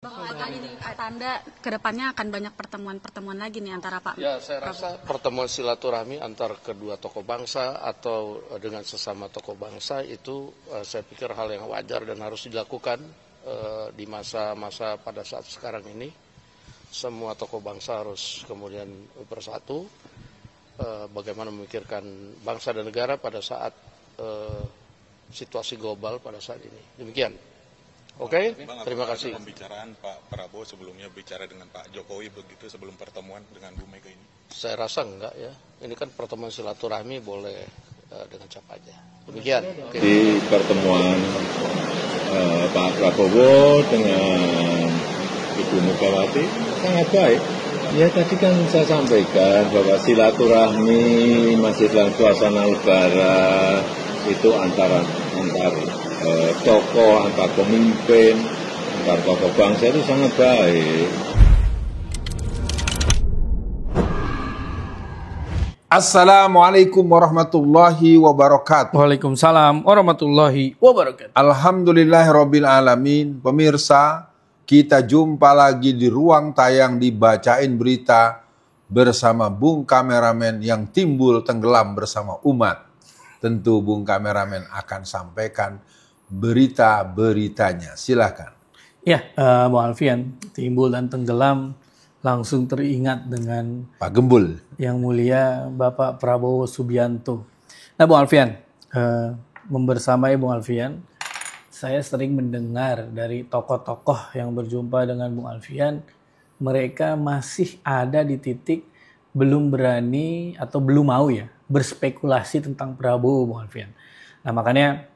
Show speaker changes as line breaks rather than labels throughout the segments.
Bang, ada ini tanda kedepannya akan banyak pertemuan-pertemuan lagi nih antara Pak.
Ya, saya rasa pertemuan silaturahmi antar kedua tokoh bangsa atau dengan sesama tokoh bangsa itu saya pikir hal yang wajar dan harus dilakukan di masa-masa pada saat sekarang ini. Semua tokoh bangsa harus kemudian bersatu, bagaimana memikirkan bangsa dan negara pada saat situasi global pada saat ini. Demikian. Oke, terima kasih.
Pembicaraan Pak Prabowo sebelumnya bicara dengan Pak Jokowi begitu sebelum pertemuan dengan Bu Mega ini?
Saya rasa enggak ya. Ini kan pertemuan silaturahmi boleh dengan siapa aja. Demikian. Okay.
Di pertemuan Pak Prabowo dengan Ibu Megawati sangat baik. Ya tadi kan saya sampaikan bahwa silaturahmi masih dalam suasana lebaran itu antar tokoh, antar pemimpin, antar tokoh bangsa itu sangat baik.
Assalamualaikum warahmatullahi wabarakatuh.
Waalaikumsalam warahmatullahi wabarakatuh.
Alhamdulillahirabbil alamin. Pemirsa, kita jumpa lagi di ruang tayang dibacain berita bersama Bung Kameramen yang timbul tenggelam bersama umat. Tentu Bung Kameramen akan sampaikan berita-beritanya. Silakan.
Ya, Bung Alfian, timbul dan tenggelam langsung teringat dengan
Pak Gembul.
Yang mulia Bapak Prabowo Subianto. Nah, Bung Alfian, membersamai Bung Alfian, saya sering mendengar dari tokoh-tokoh yang berjumpa dengan Bung Alfian, mereka masih ada di titik belum berani atau belum mau ya berspekulasi tentang Prabowo, Bung Alfian. Nah, makanya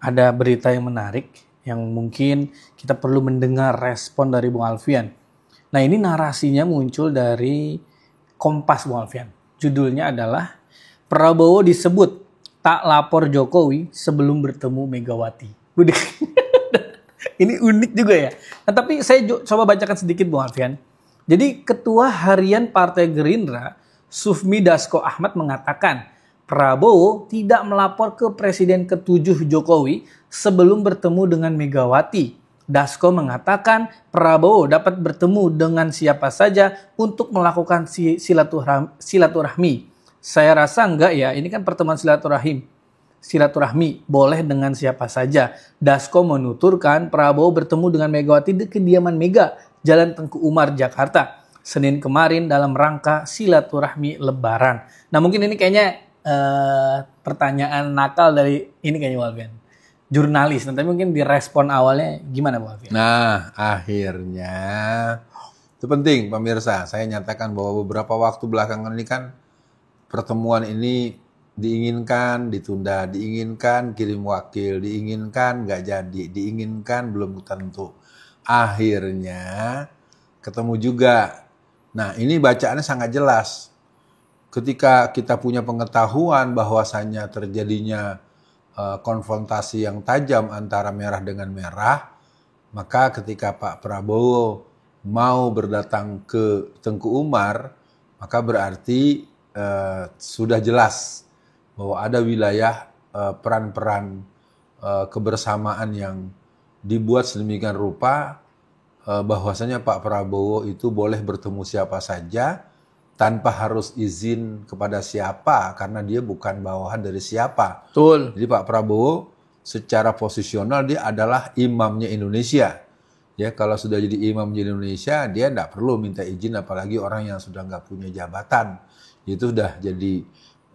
ada berita yang menarik yang mungkin kita perlu mendengar respon dari Bung Alfian. Nah, ini narasinya muncul dari Kompas, Bung Alfian. Judulnya adalah Prabowo disebut tak lapor Jokowi sebelum bertemu Megawati. Ini unik juga ya. Nah, tapi saya coba bacakan sedikit, Bung Alfian. Jadi Ketua Harian Partai Gerindra Sufmi Dasko Ahmad mengatakan Prabowo tidak melapor ke Presiden ke-7 Jokowi sebelum bertemu dengan Megawati. Dasko mengatakan Prabowo dapat bertemu dengan siapa saja untuk melakukan silaturahmi. Saya rasa enggak ya, ini kan pertemuan silaturahmi boleh dengan siapa saja. Dasko menuturkan Prabowo bertemu dengan Megawati di kediaman Mega, Jalan Tengku Umar, Jakarta, Senin kemarin dalam rangka silaturahmi Lebaran. Nah, mungkin ini kayaknya pertanyaan nakal dari ini kayaknya Walfian, jurnalis. Nanti mungkin direspon awalnya gimana Walfian?
Nah, akhirnya itu penting pemirsa. Saya nyatakan bahwa beberapa waktu belakangan ini kan pertemuan ini diinginkan, ditunda, diinginkan, kirim wakil, diinginkan, nggak jadi, diinginkan, belum tentu. Akhirnya ketemu juga. Nah, ini bacaannya sangat jelas. Ketika kita punya pengetahuan bahwasannya terjadinya konfrontasi yang tajam antara merah dengan merah, maka ketika Pak Prabowo mau berdatang ke Tengku Umar, maka berarti sudah jelas bahwa ada wilayah peran-peran kebersamaan yang dibuat sedemikian rupa bahwasanya Pak Prabowo itu boleh bertemu siapa saja tanpa harus izin kepada siapa karena dia bukan bawahan dari siapa.
Betul.
Jadi Pak Prabowo secara posisional dia adalah imamnya Indonesia. Ya, kalau sudah jadi imamnya Indonesia, dia tidak perlu minta izin apalagi orang yang sudah nggak punya jabatan. Itu sudah jadi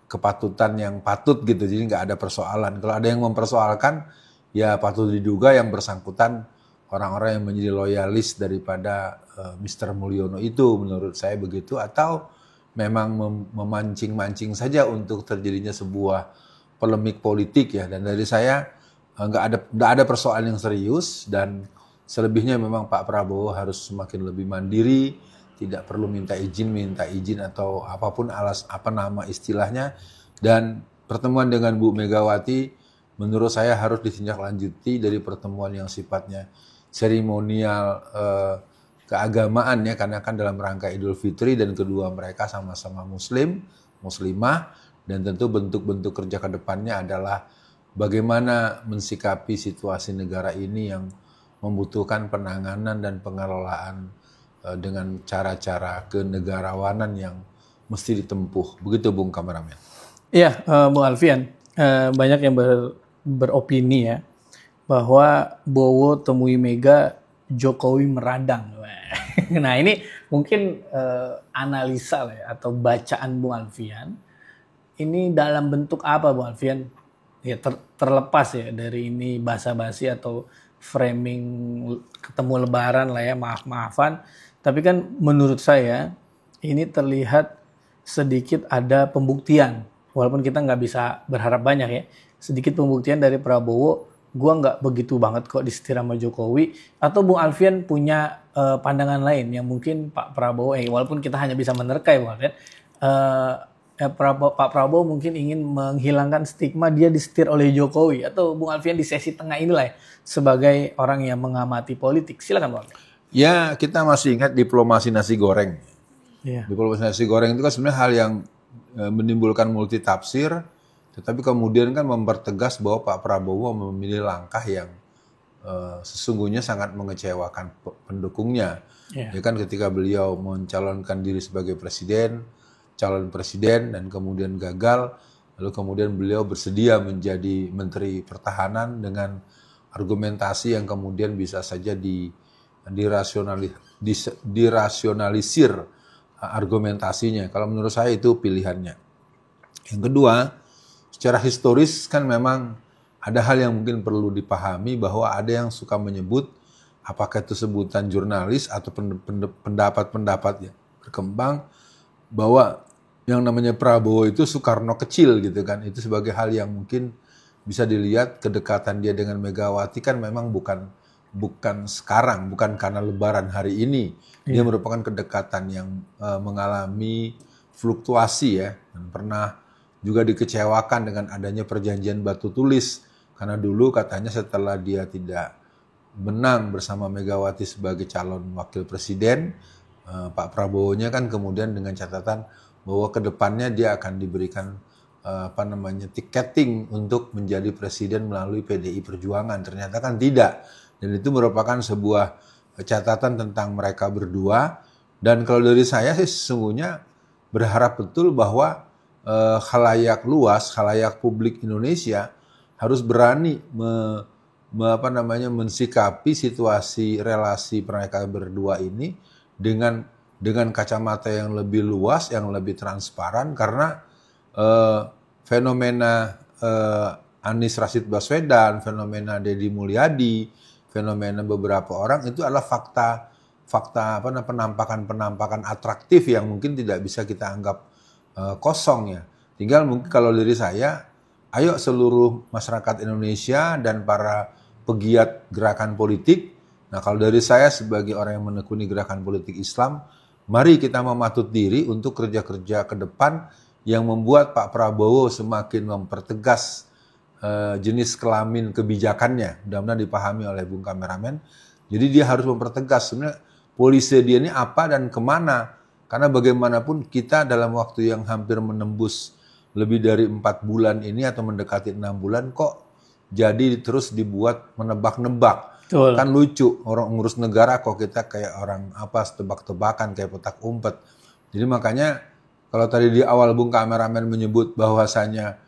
kepatutan yang patut gitu. Jadi nggak ada persoalan. Kalau ada yang mempersoalkan, ya patut diduga yang bersangkutan orang-orang yang menjadi loyalis daripada Mr. Mulyono itu, menurut saya begitu, atau memang memancing-mancing saja untuk terjadinya sebuah polemik politik ya. Dan dari saya nggak ada persoalan yang serius, dan selebihnya memang Pak Prabowo harus semakin lebih mandiri, tidak perlu minta izin atau apapun apa nama istilahnya. Dan pertemuan dengan Bu Megawati menurut saya harus ditindaklanjuti dari pertemuan yang sifatnya seremonial keagamaan ya, karena kan dalam rangka Idul Fitri dan kedua mereka sama-sama muslimah, dan tentu bentuk-bentuk kerja ke depannya adalah bagaimana mensikapi situasi negara ini yang membutuhkan penanganan dan pengelolaan dengan cara-cara kenegarawanan yang mesti ditempuh. Begitu Bung Kameramen.
Iya, Bung Alfian, banyak yang beropini ya bahwa Bowo temui Mega, Jokowi meradang. Nah ini mungkin analisa lah ya, atau bacaan Bung Alfian. Ini dalam bentuk apa Bung Alfian? Ya terlepas ya dari ini basa-basi atau framing ketemu lebaran lah ya, maaf-maafan. Tapi kan menurut saya ini terlihat sedikit ada pembuktian. Walaupun kita nggak bisa berharap banyak ya. Sedikit pembuktian dari Prabowo, gue nggak begitu banget kok disetir sama Jokowi. Atau Bung Alfian punya pandangan lain yang mungkin Pak Prabowo, walaupun kita hanya bisa menerka ya Bung Alfian, Pak Prabowo mungkin ingin menghilangkan stigma dia disetir oleh Jokowi. Atau Bung Alfian di sesi tengah inilah ya, sebagai orang yang mengamati politik. Silakan Bung Alfian.
Ya, kita masih ingat diplomasi nasi goreng.
Yeah.
Diplomasi nasi goreng itu kan sebenarnya hal yang menimbulkan multi tafsir, tetapi kemudian kan mempertegas bahwa Pak Prabowo memilih langkah yang sesungguhnya sangat mengecewakan pendukungnya.
Yeah.
Ya kan ketika beliau mencalonkan diri sebagai calon presiden dan kemudian gagal, lalu kemudian beliau bersedia menjadi Menteri Pertahanan dengan argumentasi yang kemudian bisa saja dirasionalisir argumentasinya. Kalau menurut saya itu pilihannya. Yang kedua, secara historis kan memang ada hal yang mungkin perlu dipahami bahwa ada yang suka menyebut apakah itu sebutan jurnalis atau pendapat-pendapat yang berkembang bahwa yang namanya Prabowo itu Soekarno kecil gitu kan. Itu sebagai hal yang mungkin bisa dilihat kedekatan dia dengan Megawati kan memang bukan sekarang, bukan karena lebaran hari ini. Dia merupakan kedekatan yang mengalami fluktuasi ya, dan pernah juga dikecewakan dengan adanya perjanjian batu tulis, karena dulu katanya setelah dia tidak menang bersama Megawati sebagai calon wakil presiden, Pak Prabowo-nya kan kemudian dengan catatan bahwa kedepannya dia akan diberikan tiketing untuk menjadi presiden melalui PDI Perjuangan. Ternyata kan tidak. Dan itu merupakan sebuah catatan tentang mereka berdua. Dan kalau dari saya sih sesungguhnya berharap betul bahwa khalayak luas, khalayak publik Indonesia harus berani mensikapi situasi relasi mereka berdua ini dengan kacamata yang lebih luas, yang lebih transparan, karena fenomena Anies Rashid Baswedan, fenomena Deddy Mulyadi, fenomena beberapa orang itu adalah fakta penampakan atraktif yang mungkin tidak bisa kita anggap kosong ya. Tinggal mungkin kalau dari saya, ayo seluruh masyarakat Indonesia dan para pegiat gerakan politik. Nah kalau dari saya sebagai orang yang menekuni gerakan politik Islam, mari kita mematut diri untuk kerja-kerja ke depan yang membuat Pak Prabowo semakin mempertegas jenis kelamin kebijakannya. Mudah-mudahan dipahami oleh Bung Kameramen. Jadi dia harus mempertegas sebenarnya polisi dia ini apa dan kemana. Karena bagaimanapun kita dalam waktu yang hampir menembus lebih dari 4 bulan ini atau mendekati 6 bulan kok jadi terus dibuat menebak-nebak.
Betul.
Kan lucu, orang ngurus negara kok kita kayak orang tebak-tebakan kayak petak umpet. Jadi makanya kalau tadi di awal Bung Kameramen menyebut bahwasanya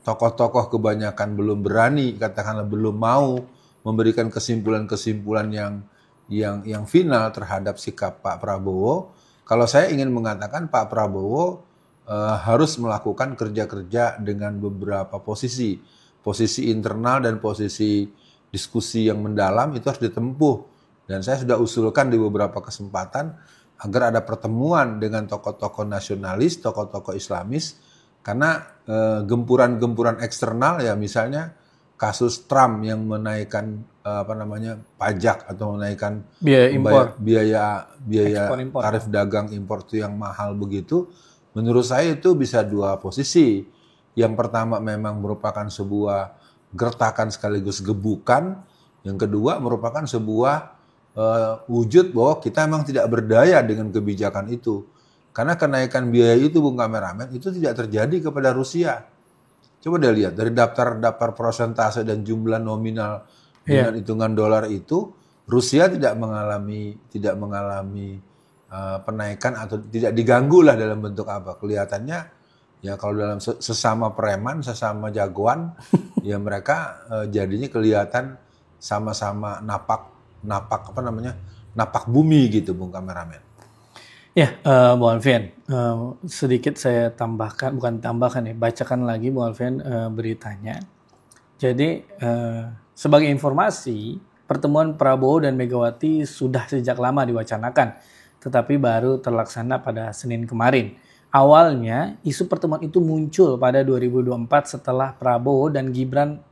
tokoh-tokoh kebanyakan belum berani, katakanlah belum mau memberikan kesimpulan-kesimpulan yang final terhadap sikap Pak Prabowo. Kalau saya ingin mengatakan Pak Prabowo harus melakukan kerja-kerja dengan beberapa posisi internal dan posisi diskusi yang mendalam itu harus ditempuh. Dan saya sudah usulkan di beberapa kesempatan agar ada pertemuan dengan tokoh-tokoh nasionalis, tokoh-tokoh Islamis, karena gempuran-gempuran eksternal ya misalnya kasus Trump yang menaikkan pajak atau menaikkan biaya tarif dagang impor itu yang mahal begitu. Menurut saya itu bisa dua posisi. Yang pertama memang merupakan sebuah gertakan sekaligus gebukan. Yang kedua merupakan sebuah wujud bahwa kita memang tidak berdaya dengan kebijakan itu. Karena kenaikan biaya itu Bung Kameramen itu tidak terjadi kepada Rusia. Coba deh lihat dari daftar persentase dan jumlah nominal Dengan hitungan dolar itu Rusia tidak mengalami penaikan atau tidak diganggu lah dalam bentuk apa. Kelihatannya ya kalau dalam sesama preman, sesama jagoan, ya mereka jadinya kelihatan sama-sama napak bumi gitu, Bung Kameramen.
Ya, Bu Alfian, sedikit saya tambahkan, bacakan lagi Bu Alfian beritanya. Jadi sebagai informasi, pertemuan Prabowo dan Megawati sudah sejak lama diwacanakan, tetapi baru terlaksana pada Senin kemarin. Awalnya, isu pertemuan itu muncul pada 2024 setelah Prabowo dan Gibran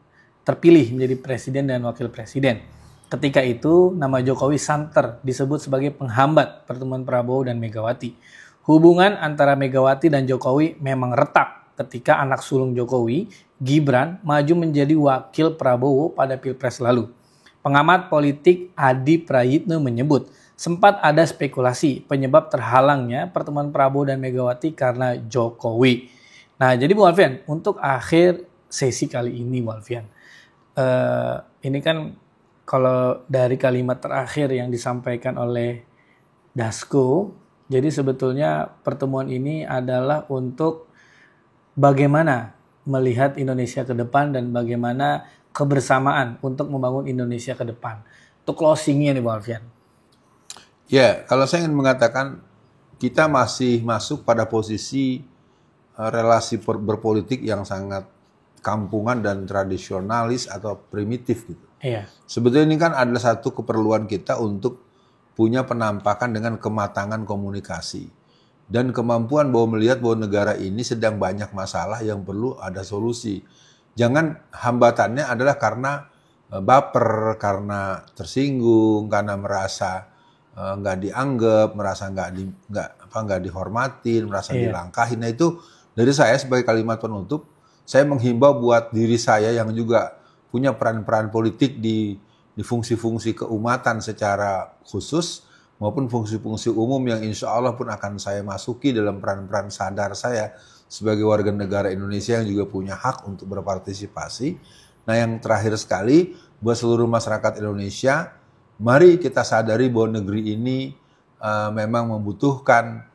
terpilih menjadi presiden dan wakil presiden. Ketika itu, nama Jokowi santer disebut sebagai penghambat pertemuan Prabowo dan Megawati. Hubungan antara Megawati dan Jokowi memang retak ketika anak sulung Jokowi, Gibran, maju menjadi wakil Prabowo pada Pilpres lalu. Pengamat politik Adi Prayitno menyebut, sempat ada spekulasi penyebab terhalangnya pertemuan Prabowo dan Megawati karena Jokowi. Nah, jadi Bu Alfian, untuk akhir sesi kali ini Bu Alfian, ini kan kalau dari kalimat terakhir yang disampaikan oleh Dasko, jadi sebetulnya pertemuan ini adalah untuk bagaimana melihat Indonesia ke depan dan bagaimana kebersamaan untuk membangun Indonesia ke depan. Untuk closingnya nih Bu Alfian.
Ya, kalau saya ingin mengatakan kita masih masuk pada posisi relasi berpolitik yang sangat kampungan dan tradisionalis atau primitif gitu.
Iya.
Sebetulnya ini kan adalah satu keperluan kita untuk punya penampakan dengan kematangan komunikasi dan kemampuan bahwa melihat bahwa negara ini sedang banyak masalah yang perlu ada solusi. Jangan hambatannya adalah karena baper, karena tersinggung, karena merasa nggak dianggap, merasa nggak dihormatin, merasa dilangkahin. Nah itu dari saya sebagai kalimat penutup, saya menghimbau buat diri saya yang juga punya peran-peran politik di fungsi-fungsi keumatan secara khusus maupun fungsi-fungsi umum yang insya Allah pun akan saya masuki dalam peran-peran sadar saya sebagai warga negara Indonesia yang juga punya hak untuk berpartisipasi. Nah yang terakhir sekali buat seluruh masyarakat Indonesia, mari kita sadari bahwa negeri ini memang membutuhkan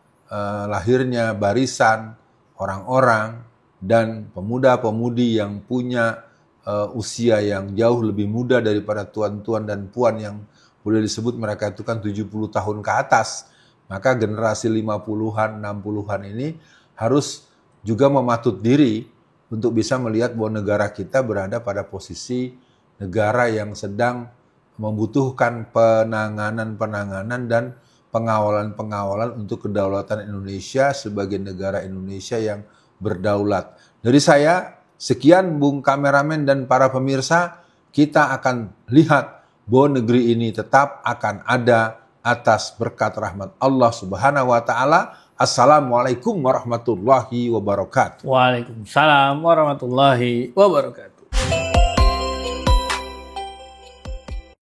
lahirnya barisan orang-orang dan pemuda-pemudi yang punya usia yang jauh lebih muda daripada tuan-tuan dan puan yang boleh disebut mereka itu kan 70 tahun ke atas. Maka generasi 50-an, 60-an ini harus juga mematut diri untuk bisa melihat bahwa negara kita berada pada posisi negara yang sedang membutuhkan penanganan dan pengawalan untuk kedaulatan Indonesia sebagai negara Indonesia yang berdaulat. Dari saya, sekian Bung Kameramen dan para pemirsa, kita akan lihat bahwa negeri ini tetap akan ada atas berkat rahmat Allah Subhanahu wa taala. Assalamualaikum warahmatullahi wabarakatuh.
Waalaikumsalam warahmatullahi wabarakatuh.